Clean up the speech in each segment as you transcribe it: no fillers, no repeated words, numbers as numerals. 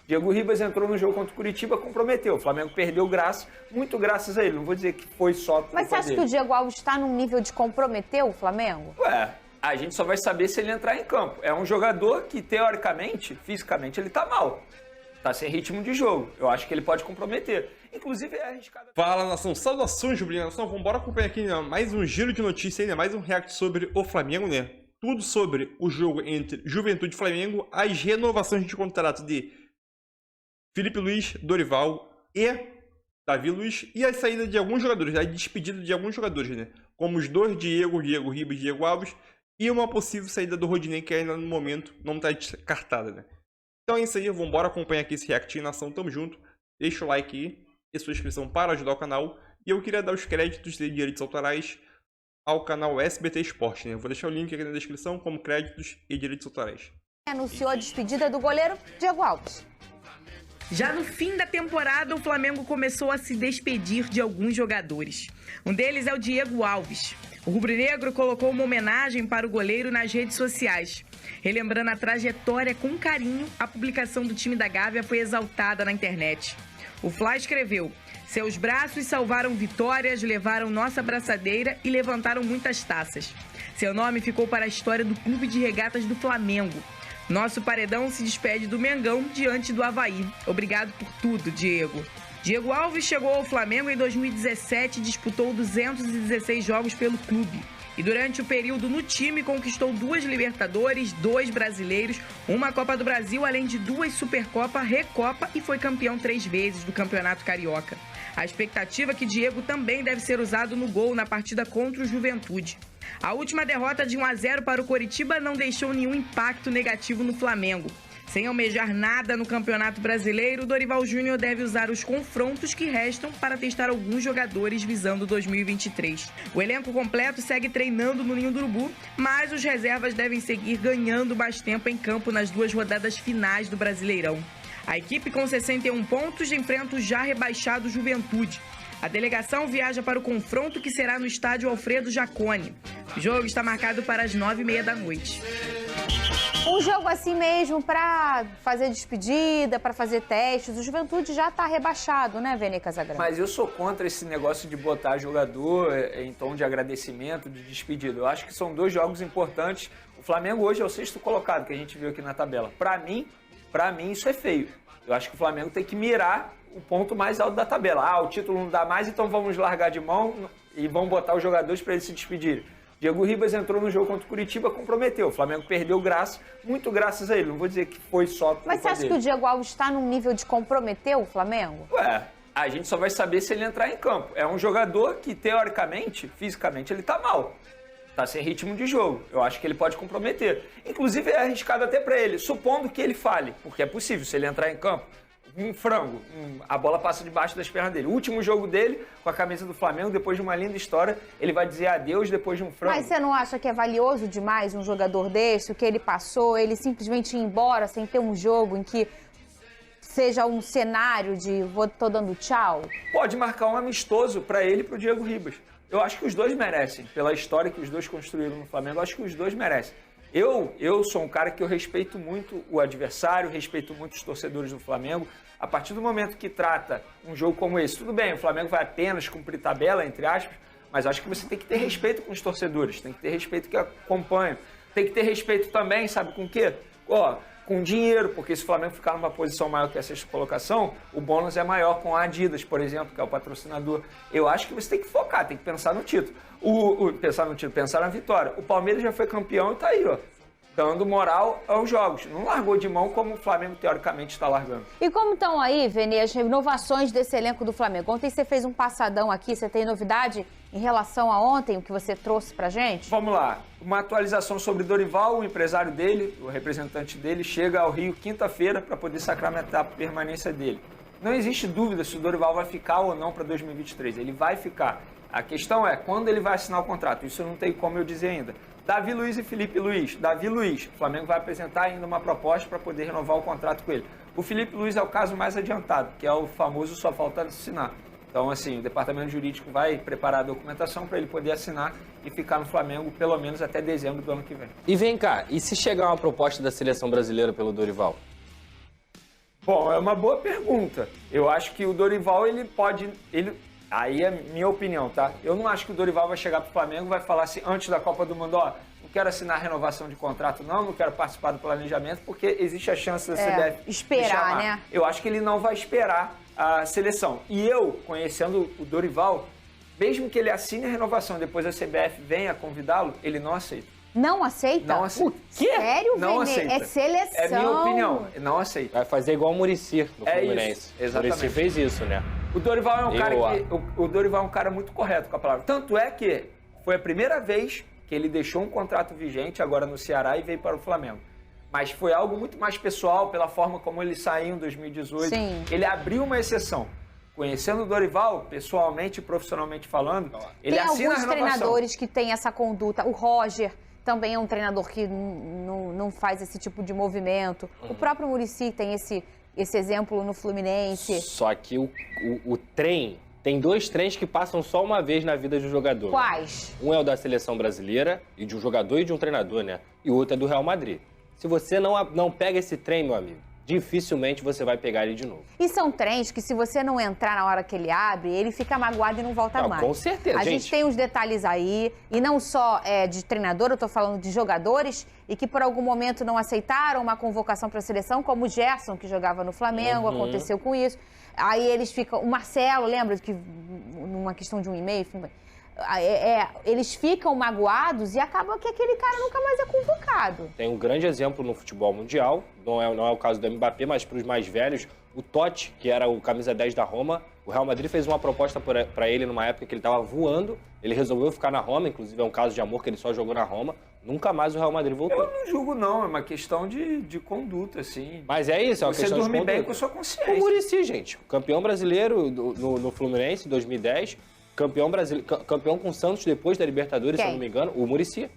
Diego Ribas entrou no jogo contra o Curitiba, comprometeu. O Flamengo perdeu graça, muito graças a ele. Não vou dizer que foi só Mas você acha que o Diego Alves está num nível de comprometer o Flamengo? Ué, a gente só vai saber se ele entrar em campo. É um jogador que, teoricamente, fisicamente, ele tá mal. Tá sem ritmo de jogo. Eu acho que ele pode comprometer. Inclusive, é arriscado. Fala, nação. Saudações, Jubilina. Nação, vamos embora acompanhar aqui, né, mais um giro de notícias, né? Mais um react sobre o Flamengo, né? Tudo sobre o jogo entre Juventude e Flamengo, as renovações de contrato de Felipe Luiz, Dorival e Davi Luiz, e a saída de alguns jogadores, a despedida de alguns jogadores, né? Como os dois Diego Ribas e Diego Alves, e uma possível saída do Rodinei, que ainda no momento não está descartada, né? Então é isso aí, vamos embora acompanhar aqui esse react, nação, tamo junto. Deixa o like aí e sua inscrição para ajudar o canal. E eu queria dar os créditos de direitos autorais ao canal SBT Esporte, né? Eu vou deixar o link aqui na descrição como créditos e direitos autorais. Anunciou a despedida do goleiro Diego Alves. Já no fim da temporada, o Flamengo começou a se despedir de alguns jogadores. Um deles é o Diego Alves. O rubro-negro colocou uma homenagem para o goleiro nas redes sociais. Relembrando a trajetória com carinho, a publicação do time da Gávea foi exaltada na internet. O Fla escreveu: "Seus braços salvaram vitórias, levaram nossa abraçadeira e levantaram muitas taças. Seu nome ficou para a história do Clube de Regatas do Flamengo. Nosso paredão se despede do Mengão diante do Avaí. Obrigado por tudo, Diego." Diego Alves chegou ao Flamengo em 2017 e disputou 216 jogos pelo clube. E durante o período no time conquistou 2 Libertadores, 2 Brasileiros, uma Copa do Brasil, além de 2 Supercopa, Recopa e foi campeão 3 vezes do Campeonato Carioca. A expectativa é que Diego também deve ser usado no gol na partida contra o Juventude. A última derrota de 1-0 para o Coritiba não deixou nenhum impacto negativo no Flamengo. Sem almejar nada no Campeonato Brasileiro, Dorival Júnior deve usar os confrontos que restam para testar alguns jogadores visando 2023. O elenco completo segue treinando no Ninho do Urubu, mas os reservas devem seguir ganhando mais tempo em campo nas 2 rodadas finais do Brasileirão. A equipe com 61 pontos enfrenta o já rebaixado Juventude. A delegação viaja para o confronto que será no estádio Alfredo Jaconi. O jogo está marcado para as 9h30 da noite. Um jogo assim mesmo para fazer despedida, para fazer testes. O Juventude já está rebaixado, né, Vene Casagrande? Mas eu sou contra esse negócio de botar jogador em tom de agradecimento, de despedida. Eu acho que são 2 jogos importantes. O Flamengo hoje é o 6º colocado que a gente viu aqui na tabela. Para mim isso é feio. Eu acho que o Flamengo tem que mirar o ponto mais alto da tabela. Ah, o título não dá mais, então vamos largar de mão e vamos botar os jogadores para eles se despedirem. Diego Ribas entrou no jogo contra o Curitiba, comprometeu. O Flamengo perdeu graça, muito graças a ele. Não vou dizer que foi só culpa Mas você acha dele. que o Diego Alves está num nível de comprometer o Flamengo? Ué, a gente só vai saber se ele entrar em campo. É um jogador que, teoricamente, fisicamente, ele tá mal. Tá sem ritmo de jogo. Eu acho que ele pode comprometer. Inclusive, é arriscado até para ele, supondo que ele fale, porque é possível, se ele entrar em campo, um frango, a bola passa debaixo das pernas dele. O último jogo dele, com a camisa do Flamengo, depois de uma linda história, ele vai dizer adeus depois de um frango. Mas você não acha que é valioso demais um jogador desse, o que ele passou, ele simplesmente ir embora sem ter um jogo em que seja um cenário de tô dando tchau? Pode marcar um amistoso para ele e pro Diego Ribas. Eu acho que os dois merecem. Pela história que os dois construíram no Flamengo, eu acho que os dois merecem. Eu sou um cara que eu respeito muito o adversário, respeito muito os torcedores do Flamengo. A partir do momento que trata um jogo como esse, tudo bem, o Flamengo vai apenas cumprir tabela, entre aspas, mas acho que você tem que ter respeito com os torcedores, tem que ter respeito que acompanham, tem que ter respeito também, sabe com o quê? Com dinheiro, porque se o Flamengo ficar numa posição maior que a 6ª colocação, o bônus é maior com a Adidas, por exemplo, que é o patrocinador. Eu acho que você tem que focar, tem que pensar no título. Pensar na vitória. O Palmeiras já foi campeão e tá aí, ó, dando moral aos jogos. Não largou de mão como o Flamengo teoricamente está largando. E como estão aí, Vene, as renovações desse elenco do Flamengo? Ontem você fez um passadão aqui, você tem novidade em relação a ontem, o que você trouxe pra gente? Vamos lá, uma atualização sobre Dorival, o empresário dele, o representante dele, chega ao Rio quinta-feira para poder sacramentar a permanência dele. Não existe dúvida se o Dorival vai ficar ou não para 2023, ele vai ficar. A questão é quando ele vai assinar o contrato, isso não tem como eu dizer ainda. Davi Luiz e Felipe Luiz. Davi Luiz, o Flamengo vai apresentar ainda uma proposta para poder renovar o contrato com ele. O Felipe Luiz é o caso mais adiantado, que é o famoso só falta assinar. Então, assim, o departamento jurídico vai preparar a documentação para ele poder assinar e ficar no Flamengo pelo menos até dezembro do ano que vem. E vem cá, e se chegar uma proposta da seleção brasileira pelo Dorival? Bom, é uma boa pergunta. Eu acho que o Dorival, aí é minha opinião, tá? Eu não acho que o Dorival vai chegar pro Flamengo e vai falar assim, antes da Copa do Mundo, ó, não quero assinar renovação de contrato não quero participar do planejamento, porque existe a chance da CBF esperar, me chamar. né? Eu acho que ele não vai esperar a seleção. E eu, conhecendo o Dorival, mesmo que ele assine a renovação e depois a CBF venha convidá-lo, ele não aceita. Não aceita? Não aceita. O quê? Sério, Não Vene? aceita. É seleção. É minha opinião. Não aceita. Vai fazer igual o Muricy no Fluminense. Isso, exatamente. O Muricy fez isso, né? O Dorival é um cara o Dorival é um cara muito correto com a palavra. Tanto é que foi a primeira vez que ele deixou um contrato vigente agora no Ceará e veio para o Flamengo. Mas foi algo muito mais pessoal pela forma como ele saiu em 2018. Sim. Ele abriu uma exceção. Conhecendo o Dorival, pessoalmente e profissionalmente falando, ele Tem assina a alguns renovação. treinadores que têm essa conduta. O Roger também é um treinador que não faz esse tipo de movimento. O próprio Muricy tem esse exemplo no Fluminense. Só que o trem... Tem 2 trens que passam só uma vez na vida de um jogador. Quais? Um é o da seleção brasileira, e de um jogador e de um treinador, né? E o outro é do Real Madrid. Se você não pega esse trem, meu amigo, dificilmente você vai pegar ele de novo. E são trens que, se você não entrar na hora que ele abre, ele fica magoado e não volta Não, mais. com certeza, A gente. gente tem uns detalhes aí, e não só de treinador, eu tô falando de jogadores, e que por algum momento não aceitaram uma convocação para a seleção, como o Gerson, que jogava no Flamengo, aconteceu com isso. Aí eles ficam... O Marcelo, lembra que numa questão de 1 e-mail... eles ficam magoados e acaba que aquele cara nunca mais é convocado. Tem um grande exemplo no futebol mundial, não é o caso do Mbappé, mas para os mais velhos, o Totti, que era o camisa 10 da Roma, o Real Madrid fez uma proposta para ele numa época que ele estava voando, ele resolveu ficar na Roma, inclusive é um caso de amor que ele só jogou na Roma, nunca mais o Real Madrid voltou. Eu não julgo não, é uma questão de conduta, assim. Mas é isso, é uma Você questão de dorme bem conduta. com a sua consciência. O Muricy, gente, campeão brasileiro no Fluminense em 2010, campeão com o Santos depois da Libertadores, se eu não me engano, o Muricy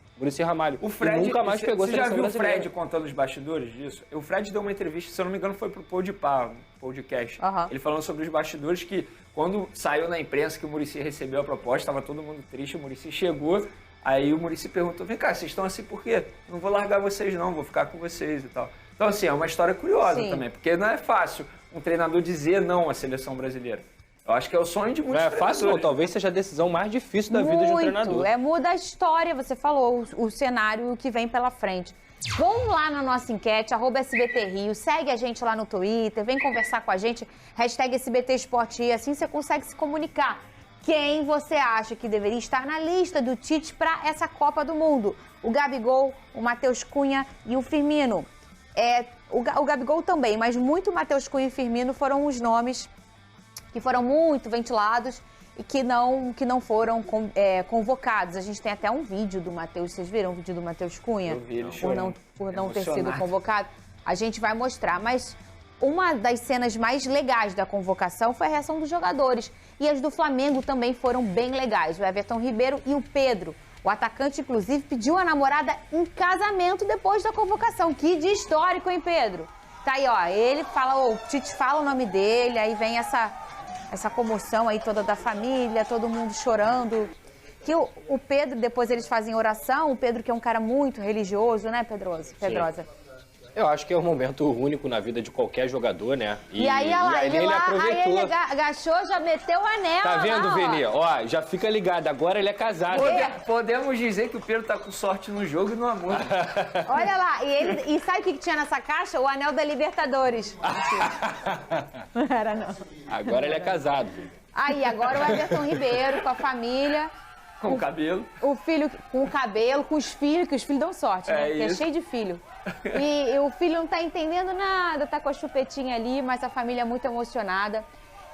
Ramalho. O Fred, e nunca mais pegou a você já seleção viu brasileira. o Fred contando os bastidores disso? O Fred deu uma entrevista, se eu não me engano, foi pro Podpah, um podcast. Ele falando sobre os bastidores que, quando saiu na imprensa que o Muricy recebeu a proposta, estava todo mundo triste, o Muricy chegou, aí o Muricy perguntou, vem cá, vocês estão assim por quê? Não vou largar vocês não, vou ficar com vocês e tal. Então, assim, é uma história curiosa também, porque não é fácil um treinador dizer não à seleção brasileira. Eu acho que é o sonho de muitos Não é fácil, não. Talvez seja a decisão mais difícil da vida de um treinador. Muda a história, você falou, o cenário que vem pela frente. Vamos lá na nossa enquete, @SBTRio, segue a gente lá no Twitter, vem conversar com a gente, #SBT Esporte Rio, assim você consegue se comunicar. Quem você acha que deveria estar na lista do Tite para essa Copa do Mundo? O Gabigol, o Matheus Cunha e o Firmino. O Gabigol também, mas muito Matheus Cunha e Firmino foram os nomes que foram muito ventilados e que não foram convocados. A gente tem até um vídeo do Matheus, vocês viram o vídeo do Matheus Cunha? Eu vi ele por não ter sido emocionado. convocado. A gente vai mostrar, mas uma das cenas mais legais da convocação foi a reação dos jogadores. E as do Flamengo também foram bem legais. O Everton Ribeiro e o Pedro. O atacante, inclusive, pediu a namorada em casamento depois da convocação. Que dia histórico, hein, Pedro? Tá aí, ó, ele fala, o Tite fala o nome dele, aí vem essa comoção aí toda da família, todo mundo chorando. Que o Pedro, depois eles fazem oração, o Pedro que é um cara muito religioso, né, Pedrosa? Eu acho que é um momento único na vida de qualquer jogador, né? E aí, olha lá, ele aproveitou. aí ele agachou, já meteu o anel. Tá vendo, lá, Vini? Ó, já fica ligado, agora ele é casado. Podemos dizer que o Pedro tá com sorte no jogo e no amor. Olha lá, e sabe o que tinha nessa caixa? O anel da Libertadores. Não era, não. Agora ele é casado. Aí, agora o Everton Ribeiro com a família. Com o cabelo. O filho com o cabelo, com os filhos, que os filhos dão sorte, né? Porque é isso. cheio de filho. E o filho não tá entendendo nada, tá com a chupetinha ali, mas a família é muito emocionada.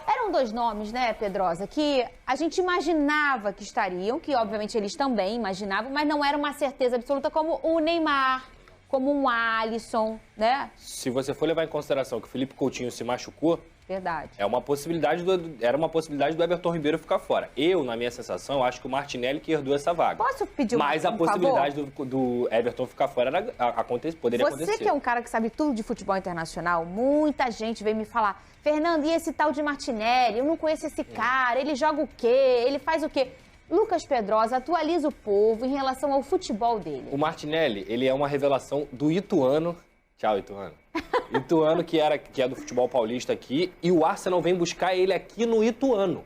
Eram 2 nomes, né, Pedrosa, que a gente imaginava que estariam, que obviamente eles também imaginavam, mas não era uma certeza absoluta, como o Neymar, como um Alisson, né? Se você for levar em consideração que o Felipe Coutinho se machucou, Verdade. era uma possibilidade do Everton Ribeiro ficar fora. Eu, na minha sensação, acho que o Martinelli que herdou essa vaga. Posso pedir Mas a favor? possibilidade do Everton ficar fora poderia acontecer. Você que é um cara que sabe tudo de futebol internacional, muita gente vem me falar, Fernando, e esse tal de Martinelli? Eu não conheço esse cara, ele joga o quê? Ele faz o quê? Lucas Pedrosa atualiza o povo em relação ao futebol dele. O Martinelli, ele é uma revelação do Ituano, Tchau, Ituano. Ituano, que é do futebol paulista aqui, e o Arsenal vem buscar ele aqui no Ituano.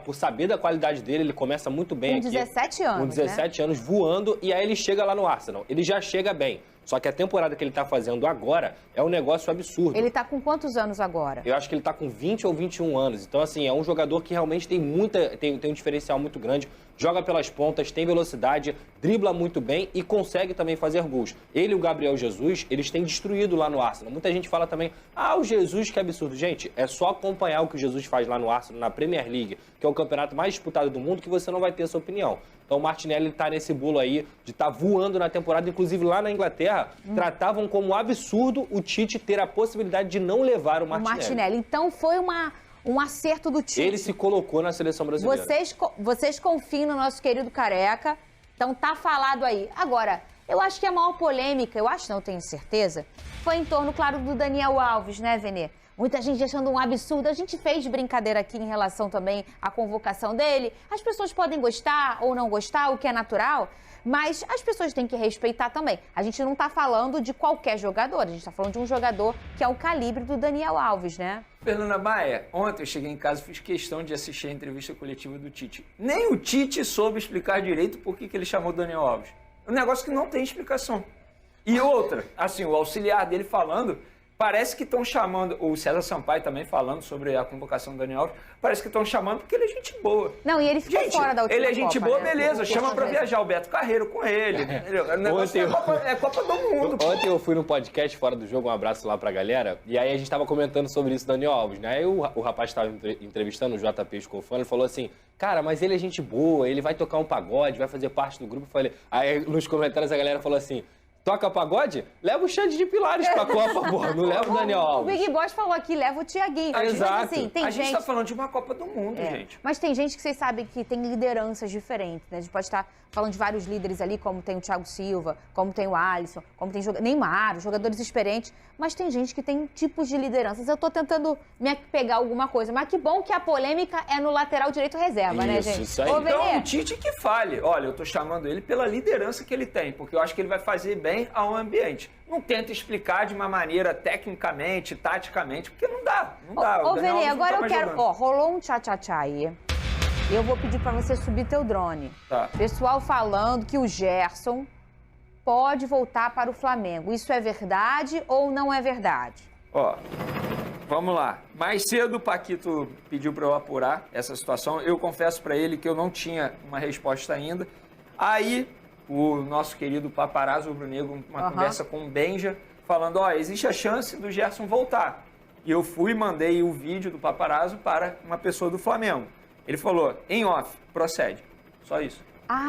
Por saber da qualidade dele, ele começa muito bem Com aqui. 17 anos, Com 17 anos, voando, e aí ele chega lá no Arsenal. Ele já chega bem. Só que a temporada que ele tá fazendo agora é um negócio absurdo. Ele tá com quantos anos agora? Eu acho que ele tá com 20 ou 21 anos. Então, assim, é um jogador que realmente tem um diferencial muito grande. Joga pelas pontas, tem velocidade, dribla muito bem e consegue também fazer gols. Ele e o Gabriel Jesus, eles têm destruído lá no Arsenal. Muita gente fala também, o Jesus, que absurdo. Gente, é só acompanhar o que o Jesus faz lá no Arsenal, na Premier League, que é o campeonato mais disputado do mundo, que você não vai ter essa opinião. Então o Martinelli tá nesse bolo aí de estar voando na temporada. Inclusive lá na Inglaterra, tratavam como um absurdo o Tite ter a possibilidade de não levar o Martinelli. Então foi um acerto do Tite. Ele se colocou na seleção brasileira. Vocês confiam no nosso querido Careca. Então tá falado aí. Agora, eu acho que a maior polêmica, não tenho certeza, foi em torno, claro, do Daniel Alves, né, Venê? Muita gente achando um absurdo. A gente fez brincadeira aqui em relação também à convocação dele. As pessoas podem gostar ou não gostar, o que é natural, mas as pessoas têm que respeitar também. A gente não está falando de qualquer jogador, a gente está falando de um jogador que é o calibre do Daniel Alves, né? Fernanda Maia, ontem eu cheguei em casa e fiz questão de assistir a entrevista coletiva do Tite. Nem o Tite soube explicar direito por que ele chamou o Daniel Alves. É um negócio que não tem explicação. E outra, assim, o auxiliar dele falando... Parece que estão chamando, o César Sampaio também falando sobre a convocação do Daniel Alves, parece que estão chamando porque ele é gente boa. Não, e ele ficou fora da última Copa. Ele é gente boa, né? Beleza, chama pra viajar o Beto Carreiro com ele. O negócio é Copa do Mundo. Ontem eu fui no podcast Fora do Jogo, um abraço lá pra galera, e aí a gente tava comentando sobre isso do Daniel Alves, né? Aí o rapaz tava entrevistando o JP Escofano, ele falou assim, cara, mas ele é gente boa, ele vai tocar um pagode, vai fazer parte do grupo. Eu falei, aí nos comentários a galera falou assim, toca pagode? Leva o Xande de Pilares pra Copa, porra. Não leva o Daniel Alves. O Big Boss falou aqui, leva o Thiaguinho. Exato. Assim, a gente tá falando de uma Copa do Mundo, gente. Mas tem gente que vocês sabem que tem lideranças diferentes, né? A gente pode estar falando de vários líderes ali, como tem o Thiago Silva, como tem o Alisson, como tem Neymar, jogadores experientes. Mas tem gente que tem tipos de lideranças. Eu tô tentando me pegar alguma coisa. Mas que bom que a polêmica é no lateral direito reserva, né, gente? Isso aí. Então o Tite que fale. Olha, eu tô chamando ele pela liderança que ele tem, porque eu acho que ele vai fazer bem ao ambiente. Não tenta explicar de uma maneira tecnicamente, taticamente, porque não dá. Ô, Venê, agora eu quero... rolou um tchá-tchá-tchá aí. Eu vou pedir pra você subir teu drone. Tá. Pessoal falando que o Gerson pode voltar para o Flamengo. Isso é verdade ou não é verdade? Vamos lá. Mais cedo o Paquito pediu para eu apurar essa situação. Eu confesso para ele que eu não tinha uma resposta ainda. Aí o nosso querido paparazzo rubro-negro, uma conversa com o Benja, falando, existe a chance do Gerson voltar. E eu fui e mandei o vídeo do paparazzo para uma pessoa do Flamengo. Ele falou, em off, procede. Só isso.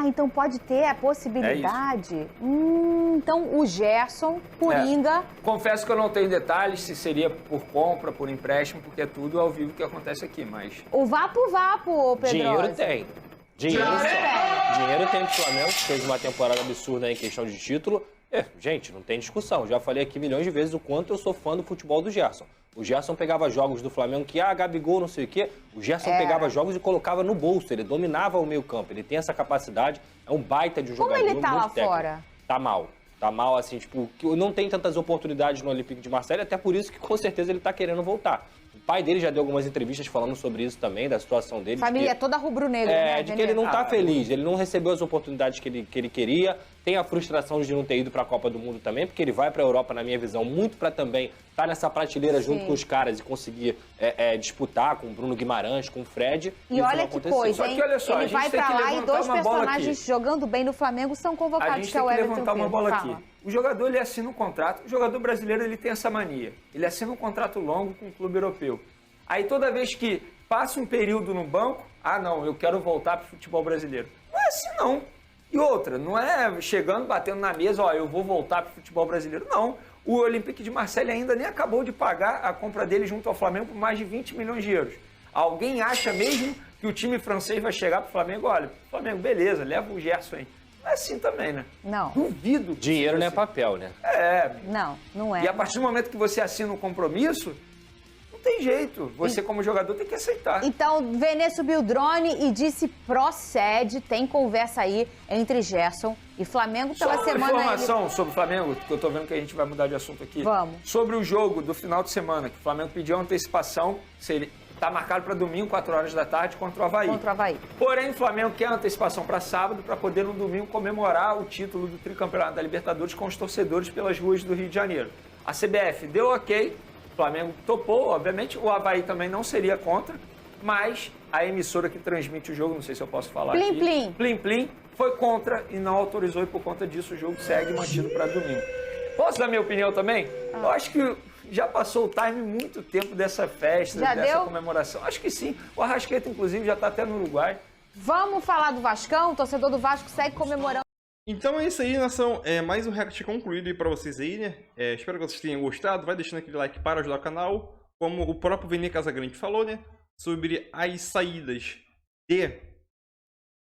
Então pode ter a possibilidade. Então o Gerson, Coringa... Confesso que eu não tenho detalhes se seria por compra, por empréstimo, porque é tudo ao vivo que acontece aqui, mas... O vapo, Pedro. Dinheiro tem. Dinheiro tem pro Flamengo, que fez uma temporada absurda em questão de título. Gente, não tem discussão. Já falei aqui milhões de vezes o quanto eu sou fã do futebol do Gerson. O Gerson pegava jogos do Flamengo que, Gabigol, não sei o quê. O Gerson pegava jogos e colocava no bolso. Ele dominava o meio campo. Ele tem essa capacidade. É um baita de um jogador. Como ele tá lá técnico. fora? Tá mal. Tá mal, assim, não tem tantas oportunidades no Olympique de Marseille, até por isso que com certeza ele tá querendo voltar. O pai dele já deu algumas entrevistas falando sobre isso também, da situação dele. Família toda rubro-negra, né? De que ele não tá feliz, ele não recebeu as oportunidades que ele queria, tem a frustração de não ter ido pra Copa do Mundo também, porque ele vai pra Europa, na minha visão, muito pra também estar nessa prateleira junto com os caras e conseguir disputar com o Bruno Guimarães, com o Fred. E olha que coisa, hein? Só que olha só, ele vai pra lá e dois personagens jogando bem no Flamengo são convocados. A gente tem que levantar uma bola aqui. O jogador, ele assina um contrato, o jogador brasileiro, ele tem essa mania. Ele assina um contrato longo com um clube europeu. Aí toda vez que passa um período no banco, não, eu quero voltar pro futebol brasileiro. Não é assim, não. E outra, não é chegando, batendo na mesa, eu vou voltar pro futebol brasileiro. Não. O Olympique de Marseille ainda nem acabou de pagar a compra dele junto ao Flamengo por mais de 20 milhões de euros. Alguém acha mesmo que o time francês vai chegar pro Flamengo? Olha, Flamengo, beleza, leva o Gerson aí. Não é assim também, né? Não. Duvido. Dinheiro não é papel, né? Não é. E a partir do momento que você assina um compromisso, Não tem jeito. Você, como jogador, tem que aceitar. Então, Vene subiu o drone e disse procede. Tem conversa aí entre Gerson e Flamengo pela Só uma semana. informação sobre o Flamengo, que eu tô vendo que a gente vai mudar de assunto aqui. Vamos. Sobre o jogo do final de semana, que o Flamengo pediu antecipação, se ele tá marcado para domingo, 4 horas da tarde, contra o Avaí. Contra o Avaí. Porém, o Flamengo quer antecipação para sábado, para poder no domingo comemorar o título do tricampeonato da Libertadores com os torcedores pelas ruas do Rio de Janeiro. A CBF deu ok, o Flamengo topou, obviamente, o Avaí também não seria contra, mas a emissora que transmite o jogo, não sei se eu posso falar Plim, aqui, plim. Plim Plim, foi contra e não autorizou, e por conta disso o jogo segue mantido para domingo. Posso dar minha opinião também? Eu acho que já passou o time muito tempo dessa festa, Já dessa deu? comemoração. Acho que sim. O Arrascaeta, inclusive, já está até no Uruguai. Vamos falar do Vascão? O torcedor do Vasco segue comemorando. Então é isso aí, nação. Mais um react concluído aí pra vocês aí, né? Espero que vocês tenham gostado. Vai deixando aquele like para ajudar o canal. Como o próprio Vene Casagrande falou, né? Sobre as saídas de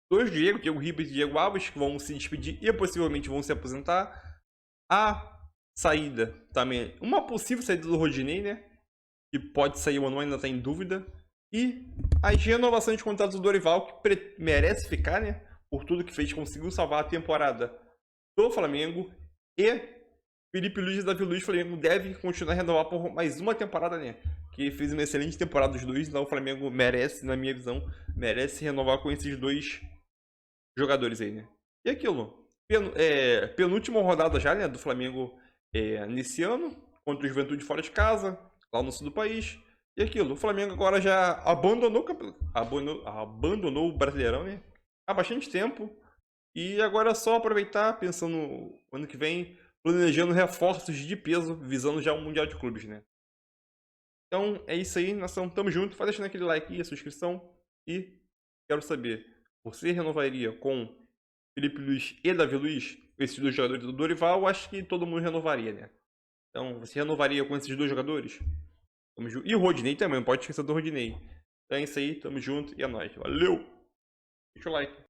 dois Diego Ribas e Diego Alves, que vão se despedir e possivelmente vão se aposentar. A saída também, uma possível saída do Rodinei, né? Que pode sair ou não, ainda está em dúvida. E as renovações de contratos do Dorival, que merece ficar, né? Por tudo que fez, conseguiu salvar a temporada do Flamengo. E Felipe Luiz e Davi Luiz, o Flamengo deve continuar a renovar por mais uma temporada, né? Que fez uma excelente temporada dos dois, então o Flamengo merece, na minha visão, merece renovar com esses dois jogadores aí, né? E aquilo, penúltima rodada já, né, do Flamengo nesse ano, contra o Juventude fora de casa, lá no sul do país. E aquilo, o Flamengo agora já abandonou o Brasileirão, né? Há bastante tempo. E agora é só aproveitar, pensando no ano que vem, planejando reforços de peso, visando já o Mundial de Clubes, né? Então é isso aí, nação. Tamo junto. Vai deixando aquele like e a inscrição. E quero saber, você renovaria com Felipe Luiz e Davi Luiz, esses dois jogadores do Dorival? Acho que todo mundo renovaria, né? Então, você renovaria com esses dois jogadores? Tamo junto. E o Rodinei também, não pode esquecer do Rodinei. Então é isso aí, tamo junto e é nóis. Valeu! Deixa o like.